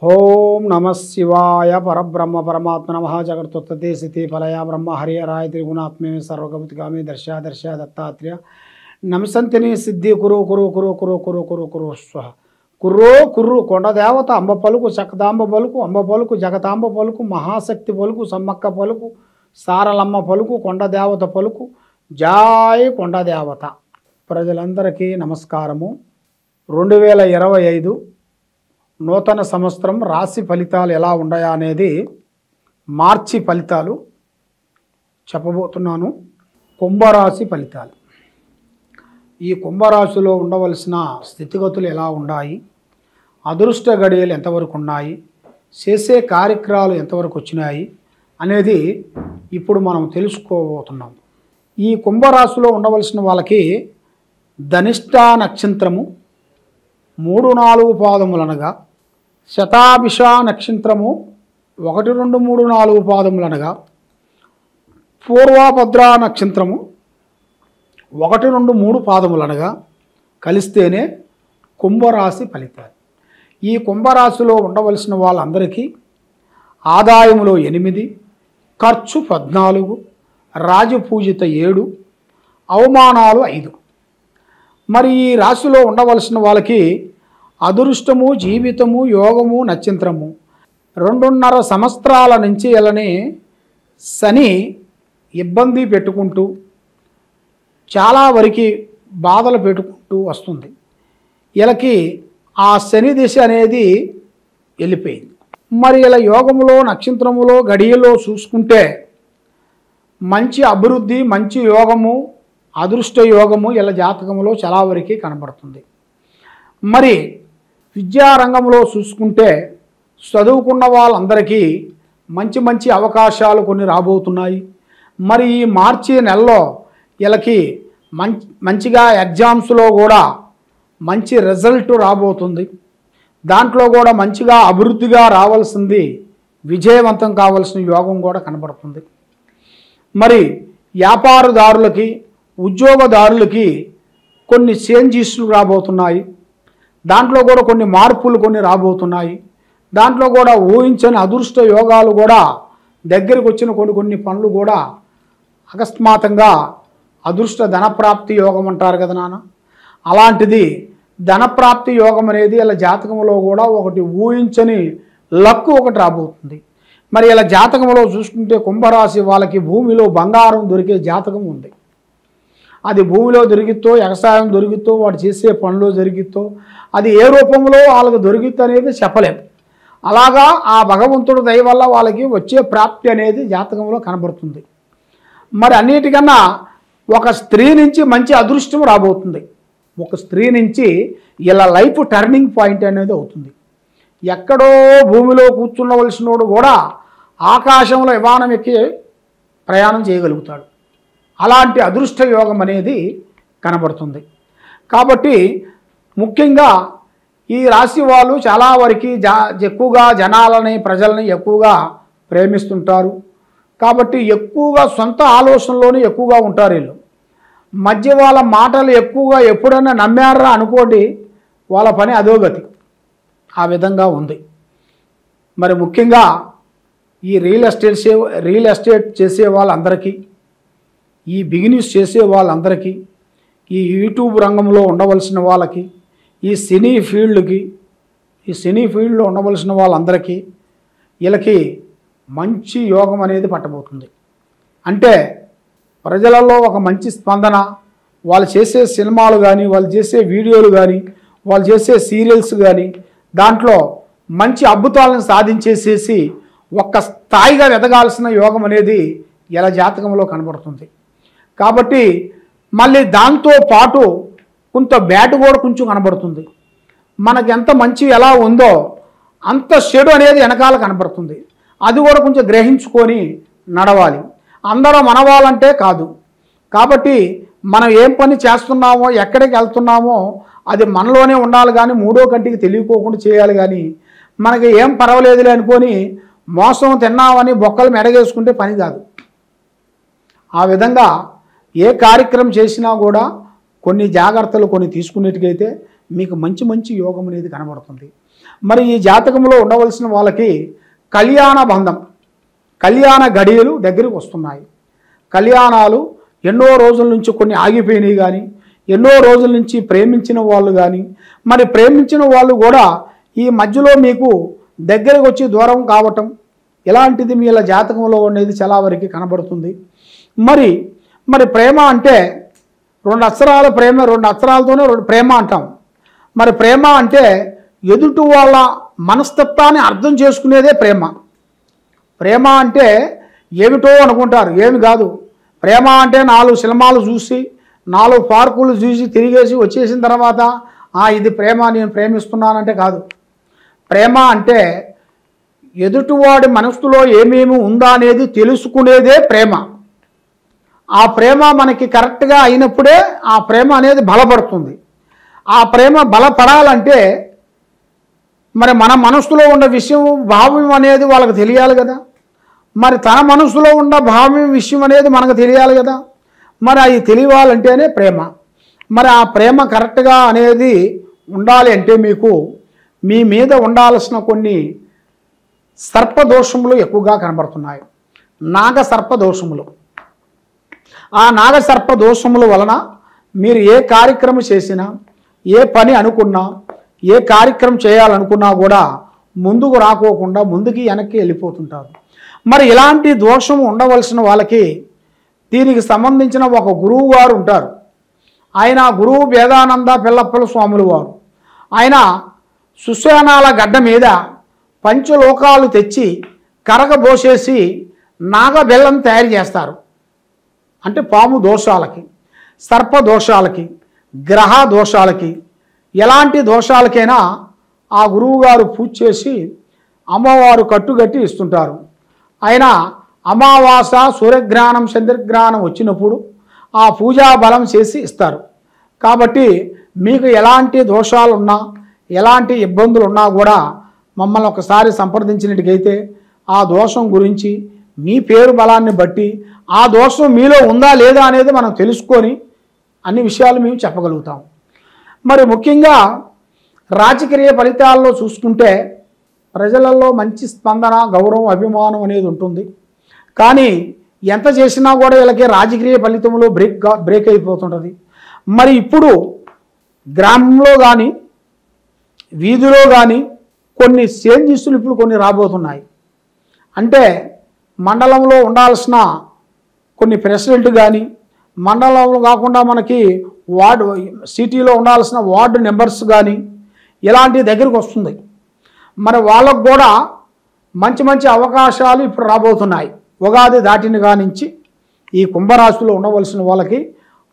ఓం నమ శివాయ పరబ్రహ్మ పరమాత్మ నమః జగత్తుత్పత్తి స్థితి ఫలయ బ్రహ్మ హరిహరాయ త్రిగుణాత్మే సర్వగమతిగామి దర్శ దత్తాత్రేయ నమసంతిని సిద్ధి కురు కురు కురు కురు కురు కురు కురు స్వ కుర్రో కుర్రు కొండదేవత అంబ పలుకు చకదాంబ పలుకు అంబ పలుకు జగతాంబ పలుకు మహాశక్తి పలుకు సమ్మక్క పలుకు సారలమ్మ పలుకు కొండదేవత పలుకు జాయ్ కొండదేవత. ప్రజలందరికీ నమస్కారము. 2025 నూతన సంవత్సరం రాశి ఫలితాలు ఎలా ఉన్నాయా అనేది మార్చి ఫలితాలు చెప్పబోతున్నాను. కుంభరాశి ఫలితాలు. ఈ కుంభరాశిలో ఉండవలసిన స్థితిగతులు ఎలా ఉన్నాయి, అదృష్ట గడియలు ఎంతవరకు ఉన్నాయి, చేసే కార్యక్రమాలు ఎంతవరకు వచ్చినాయి అనేది ఇప్పుడు మనం తెలుసుకోబోతున్నాం. ఈ కుంభరాశిలో ఉండవలసిన వాళ్ళకి ధనిష్ట నక్షత్రము 3-4 పాదములనగా, శతాభిష నక్షత్రము 1, 2, 3, 4 పాదములనగా, పూర్వభద్ర నక్షత్రము 1, 2, 3 పాదములనగా కలిస్తేనే కుంభరాశి ఫలితాలు. ఈ కుంభరాశిలో ఉండవలసిన వాళ్ళందరికీ ఆదాయములో 8, ఖర్చు 14, రాజపూజిత 7, అవమానాలు 5. మరి ఈ రాశిలో ఉండవలసిన వాళ్ళకి అదృష్టము, జీవితము, యోగము, నక్షత్రము 2.5 సంవత్సరాల నుంచి ఇలానే శని ఇబ్బంది పెట్టుకుంటూ చాలా వరకు బాధలు పెట్టుకుంటూ వస్తుంది. వీళ్ళకి ఆ శని దిశ అనేది వెళ్ళిపోయింది. మరి ఇలా యోగములో, నక్షత్రములో, గడియలో చూసుకుంటే మంచి అభివృద్ధి, మంచి యోగము, అదృష్ట యోగము ఇలా జాతకంలో చాలా వరకు కనబడుతుంది. మరి విద్యారంగంలో చూసుకుంటే చదువుకున్న వాళ్ళందరికీ మంచి మంచి అవకాశాలు కొన్ని రాబోతున్నాయి. మరి ఈ మార్చి నెలలో వీళ్ళకి మంచిగా ఎగ్జామ్స్లో కూడా మంచి రిజల్ట్ రాబోతుంది. దాంట్లో కూడా మంచిగా అభివృద్ధిగా రావాల్సింది, విజయవంతం కావాల్సిన యోగం కూడా కనబడుతుంది. మరి వ్యాపారదారులకి, ఉద్యోగదారులకి కొన్ని చేంజెస్లు రాబోతున్నాయి. దాంట్లో కూడా కొన్ని మార్పులు కొన్ని రాబోతున్నాయి. దాంట్లో కూడా ఊహించని అదృష్ట యోగాలు కూడా దగ్గరికి వచ్చిన కొన్ని పనులు కూడా అకస్మాత్తుగా అదృష్ట ధనప్రాప్తి యోగం అంటారు కదా నాన్న, అలాంటిది ధనప్రాప్తి యోగం అనేది ఇలా జాతకంలో కూడా ఒకటి ఊహించని లక్ ఒకటి రాబోతుంది. మరి ఇలా జాతకంలో చూసుకుంటే కుంభరాశి వాళ్ళకి భూమిలో బంగారం దొరికే జాతకం ఉంది. అది భూమిలో దొరికితో, వ్యవసాయం దొరికితో, వాడు చేసే పనులు జరిగితో, అది ఏ రూపంలో వాళ్ళకి దొరికితే అనేది చెప్పలేము. అలాగా ఆ భగవంతుడి దయ వల్ల వాళ్ళకి వచ్చే ప్రాప్తి అనేది జాతకంలో కనబడుతుంది. మరి అన్నిటికన్నా ఒక స్త్రీ నుంచి మంచి అదృష్టం రాబోతుంది. ఒక స్త్రీ నుంచి ఇలా లైఫ్ టర్నింగ్ పాయింట్ అనేది అవుతుంది. ఎక్కడో భూమిలో కూర్చున్నవలసినోడు కూడా ఆకాశంలో విమానం ఎక్కి ప్రయాణం చేయగలుగుతాడు. అలాంటి అదృష్ట యోగం అనేది కనబడుతుంది. కాబట్టి ముఖ్యంగా ఈ రాశి వాళ్ళు చాలా వరకు ఎక్కువగా జనాలని, ప్రజలని ఎక్కువగా ప్రేమిస్తుంటారు. కాబట్టి ఎక్కువగా సొంత ఆలోచనలోనే ఎక్కువగా ఉంటారు. వీళ్ళు మధ్య వాళ్ళ మాటలు ఎక్కువగా ఎప్పుడైనా నమ్మారా అనుకోండి, వాళ్ళ పని అధోగతి. ఆ విధంగా ఉంది. మరి ముఖ్యంగా ఈ రియల్ ఎస్టేట్ చేసే వాళ్ళందరికీ, ఈ బిజినెస్ చేసే వాళ్ళందరికీ, ఈ యూట్యూబ్ రంగంలో ఉండవలసిన వాళ్ళకి, ఈ సినీ ఫీల్డ్లో ఉండవలసిన వాళ్ళందరికీ వీళ్ళకి మంచి యోగం అనేది పట్టబోతుంది. అంటే ప్రజలలో ఒక మంచి స్పందన, వాళ్ళు చేసే సినిమాలు కానీ, వాళ్ళు చేసే వీడియోలు కానీ, వాళ్ళు చేసే సీరియల్స్ కానీ దాంట్లో మంచి అద్భుతాలను సాధించేసేసి ఒక్క స్థాయిగా ఎదగాల్సిన యోగం అనేది ఇలా జాతకంలో కనబడుతుంది. కాబట్టి మళ్ళీ దాంతో పాటు కొంత బ్యాడ్ కూడా కొంచెం కనబడుతుంది. మనకి ఎంత మంచి ఎలా ఉందో అంత చెడు అనేది వెనకాల కనబడుతుంది. అది కూడా కొంచెం గ్రహించుకొని నడవాలి. అందరూ మనవాళ్ళంటే కాదు. కాబట్టి మనం ఏం పని చేస్తున్నామో, ఎక్కడికి వెళ్తున్నామో అది మనలోనే ఉండాలి కానీ మూడో కంటికి తెలియకోకుండా చేయాలి. కానీ మనకి ఏం పర్వాలేదులే అనుకొని మోసం తిన్నామని బొక్కలు మెడగేసుకుంటే పని కాదు. ఆ విధంగా ఏ కార్యక్రమం చేసినా కూడా కొన్ని జాగ్రత్తలు కొన్ని తీసుకునేట్టుకైతే మీకు మంచి యోగం అనేది కనబడుతుంది. మరి ఈ జాతకంలో ఉండవలసిన వాళ్ళకి కళ్యాణ బంధం, కళ్యాణ గడియలు దగ్గరికి వస్తున్నాయి. కళ్యాణాలు ఎన్నో రోజుల నుంచి కొన్ని ఆగిపోయినాయి కానీ, ఎన్నో రోజుల నుంచి ప్రేమించిన వాళ్ళు కానీ, మరి ప్రేమించిన వాళ్ళు కూడా ఈ మధ్యలో మీకు దగ్గరకు వచ్చి దూరం కావటం ఇలాంటిది మీ జాతకంలో ఉండేది చాలా వరకు కనబడుతుంది. మరి ప్రేమ అంటే 2 అక్షరాల ప్రేమ, 2 అక్షరాలతోనే ప్రేమ అంటాం. మరి ప్రేమ అంటే ఎదుటి వాళ్ళ మనస్తత్వాన్ని అర్థం చేసుకునేదే ప్రేమ. ప్రేమ అంటే ఏమిటో అనుకుంటారు, ఏమి కాదు. ప్రేమ అంటే 4 సినిమాలు చూసి 4 పార్కులు చూసి తిరిగేసి వచ్చేసిన తర్వాత ఇది ప్రేమ, నేను ప్రేమిస్తున్నానంటే కాదు. ప్రేమ అంటే ఎదుటివాడి మనసులో ఏమేమి ఉందా అనేది తెలుసుకునేదే ప్రేమ. ఆ ప్రేమ మనకి కరెక్ట్గా అయినప్పుడే ఆ ప్రేమ అనేది బలపడుతుంది. ఆ ప్రేమ బలపడాలంటే మరి మన మనసులో ఉన్న విషయం, భావం అనేది వాళ్ళకి తెలియాలి కదా. మరి తన మనసులో ఉన్న భావం, విషయం అనేది మనకు తెలియాలి కదా. మరి అది తెలియాలంటేనే ప్రేమ. మరి ఆ ప్రేమ కరెక్ట్గా అనేది ఉండాలి అంటే మీకు మీ మీద ఉండాల్సిన కొన్ని సర్పదోషములు ఎక్కువగా కనబడుతున్నాయి. నాగసర్పదోషములు. ఆ నాగసర్పదోషముల వలన మీరు ఏ కార్యక్రమం చేసినా, ఏ పని అనుకున్నా, ఏ కార్యక్రమం చేయాలనుకున్నా కూడా ముందుకు రాకోకుండా ముందుకి వెనక్కి వెళ్ళిపోతుంటారు. మరి ఇలాంటి దోషం ఉండవలసిన వాళ్ళకి దీనికి సంబంధించిన ఒక గురువు గారు ఉంటారు. ఆయన గురువు వేదానంద పిల్లప్పల స్వాములు వారు. ఆయన సుసేనాల గడ్డ మీద పంచలోకాలు తెచ్చి కరగబోసేసి నాగబెల్లం తయారు చేస్తారు. అంటే పాము దోషాలకి, సర్ప దోషాలకి, గ్రహ దోషాలకి, ఎలాంటి దోషాలకైనా ఆ గురువుగారు పూజ చేసి అమ్మవారు కట్టుగట్టి ఇస్తుంటారు. ఆయన అమావాస, సూర్యగ్రహణం, చంద్రగ్రహణం వచ్చినప్పుడు ఆ పూజా బలం చేసి ఇస్తారు. కాబట్టి మీకు ఎలాంటి దోషాలున్నా, ఎలాంటి ఇబ్బందులు ఉన్నా కూడా మమ్మల్ని ఒకసారి సంప్రదించినట్టుగైతే ఆ దోషం గురించి మీ పేరు బలాన్ని బట్టి ఆ దోషం మీలో ఉందా లేదా అనేది మనం తెలుసుకొని అన్ని విషయాలు మేము చెప్పగలుగుతాం. మరి ముఖ్యంగా రాజకీయ ఫలితాల్లో చూసుకుంటే ప్రజలలో మంచి స్పందన, గౌరవం, అభిమానం అనేది ఉంటుంది. కానీ ఎంత చేసినా కూడా వీళ్ళకి రాజకీయ ఫలితంలో బ్రేక్ అయిపోతుంటుంది. మరి ఇప్పుడు గ్రామంలో కానీ, వీధిలో కానీ కొన్ని చేంజెస్లు ఇప్పుడు కొన్ని రాబోతున్నాయి. అంటే మండలంలో ఉండాల్సిన కొన్ని ప్రెసిడెంట్ కానీ, మండలంలో కాకుండా మనకి వార్డు, సిటీలో ఉండాల్సిన వార్డు మెంబర్స్ కానీ ఇలాంటి దగ్గరికి వస్తుంది. మరి వాళ్ళకు కూడా మంచి మంచి అవకాశాలు ఇప్పుడు రాబోతున్నాయి. ఉగాది దాటిన కానించి ఈ కుంభరాశిలో ఉండవలసిన వాళ్ళకి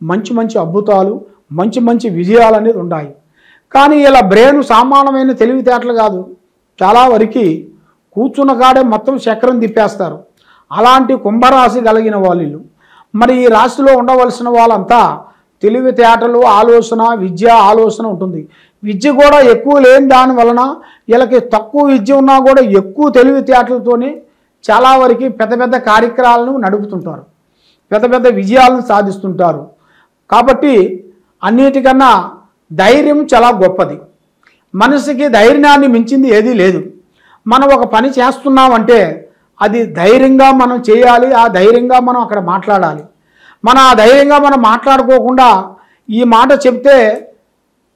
మంచి మంచి అద్భుతాలు, మంచి మంచి విజయాలు అనేది ఉన్నాయి. కానీ ఇలా బ్రెయిన్ సామాన్యమైన తెలివితేటలు కాదు. చాలా వరకు కూర్చున్న కాడే మొత్తం చక్రం తిప్పేస్తారు. అలాంటి కుంభరాశి కలిగిన వాళ్ళు. మరి ఈ రాశిలో ఉండవలసిన వాళ్ళంతా తెలివితేటలు, ఆలోచన, విద్య, ఆలోచన ఉంటుంది. విద్య కూడా ఎక్కువ లేని దాని వలన వీళ్ళకి తక్కువ విద్య ఉన్నా కూడా ఎక్కువ తెలివితేటలతోనే చాలా వరకు పెద్ద పెద్ద కార్యక్రమాలను నడుపుతుంటారు, పెద్ద పెద్ద విజయాలను సాధిస్తుంటారు. కాబట్టి అన్నిటికన్నా ధైర్యం చాలా గొప్పది. మనసుకి ధైర్యాన్ని మించింది ఏదీ లేదు. మనం ఒక పని చేస్తున్నామంటే అది ధైర్యంగా మనం చేయాలి. ఆ ధైర్యంగా మనం అక్కడ మాట్లాడాలి. ఆ ధైర్యంగా మనం మాట్లాడుకోకుండా ఈ మాట చెప్తే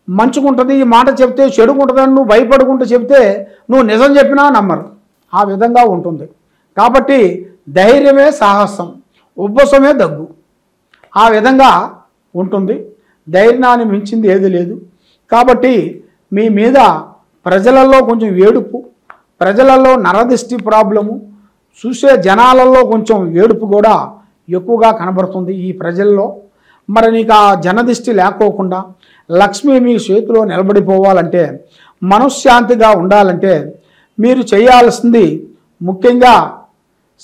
మంచుకుంటుంది, ఈ మాట చెప్తే చెడుకుంటుందని నువ్వు భయపడుకుంటూ చెప్తే నువ్వు నిజం చెప్పినా నమ్మరు. ఆ విధంగా ఉంటుంది. కాబట్టి ధైర్యమే సాహసం, ఉబ్బసమే దగ్గు. ఆ విధంగా ఉంటుంది. ధైర్యాన్ని మించింది ఏది లేదు. కాబట్టి మీ మీద ప్రజలలో కొంచెం వేడుపు, ప్రజలలో నరదిష్టి ప్రాబ్లము, చూసే జనాలలో కొంచెం వేడుపు కూడా ఎక్కువగా కనబడుతుంది ఈ ప్రజల్లో. మరి నీకు ఆ జనదిష్టి లేకోకుండా లక్ష్మి మీ చేతిలో నిలబడిపోవాలంటే, మనశ్శాంతిగా ఉండాలంటే మీరు చేయాల్సింది ముఖ్యంగా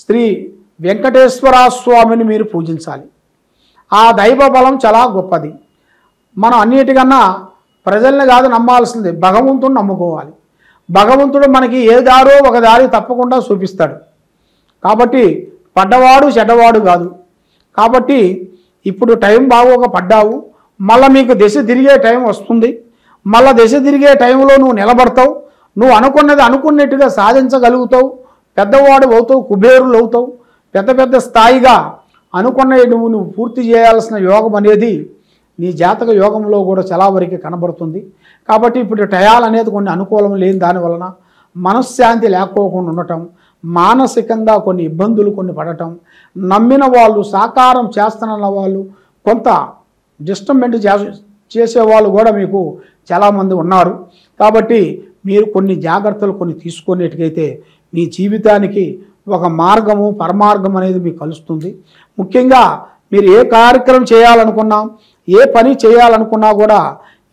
శ్రీ వెంకటేశ్వర స్వామిని మీరు పూజించాలి. ఆ దైవ బలం చాలా గొప్పది. మనం అన్నిటికన్నా ప్రజల్ని కాదు నమ్మాల్సింది, భగవంతుడిని నమ్ముకోవాలి. భగవంతుడు మనకి ఏ దారో ఒక దారి తప్పకుండా చూపిస్తాడు. కాబట్టి పడ్డవాడు చెడ్డవాడు కాదు. కాబట్టి ఇప్పుడు టైం బాగోక పడ్డావు, మళ్ళీ మీకు దశ తిరిగే టైం వస్తుంది. మళ్ళీ దశ తిరిగే టైంలో నువ్వు నిలబడతావు. నువ్వు అనుకున్నది అనుకున్నట్టుగా సాధించగలుగుతావు, పెద్దవాడు అవుతావు, కుబేరులు అవుతావు, పెద్ద పెద్ద స్థాయిగా అనుకున్నవి నువ్వు పూర్తి చేయాల్సిన యోగం అనేది నీ జాతక యోగంలో కూడా చాలా వరకు కనబడుతుంది. కాబట్టి ఇప్పుడు టయాలు అనేది కొన్ని అనుకూలం లేని దానివలన మనశ్శాంతి లేకపోకుండా ఉండటం, మానసికంగా కొన్ని ఇబ్బందులు కొన్ని పడటం, నమ్మిన వాళ్ళు సాకారం చేస్తున్న వాళ్ళు కొంత డిస్టర్బెంట్ చేసేవాళ్ళు కూడా మీకు చాలామంది ఉన్నారు. కాబట్టి మీరు కొన్ని జాగ్రత్తలు కొన్ని తీసుకునేట్టుకైతే మీ జీవితానికి ఒక మార్గము పరమార్గం అనేది మీకు కలుస్తుంది. ముఖ్యంగా మీరు ఏ కార్యక్రమం చేయాలనుకున్నా, ఏ పని చేయాలనుకున్నా కూడా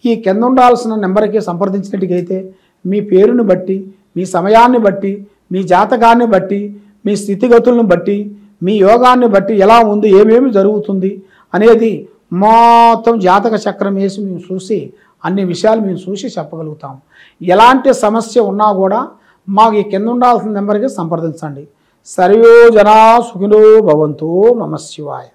ఈ కింద ఉండాల్సిన నెంబర్కి సంప్రదించినట్టుకైతే మీ పేరుని బట్టి, మీ సమయాన్ని బట్టి, మీ జాతకాన్ని బట్టి, మీ స్థితిగతులను బట్టి, మీ యోగాన్ని బట్టి ఎలా ఉంది, ఏమేమి జరుగుతుంది అనేది మొత్తం జాతక చక్రం వేసి మేము చూసి అన్ని విషయాలు మేము చూసి చెప్పగలుగుతాం. ఎలాంటి సమస్య ఉన్నా కూడా మాకు ఈ కింద ఉండాల్సిన నెంబర్కి సంప్రదించండి. సర్వే జనా సుఖినో భవంతు. నమః శివాయ.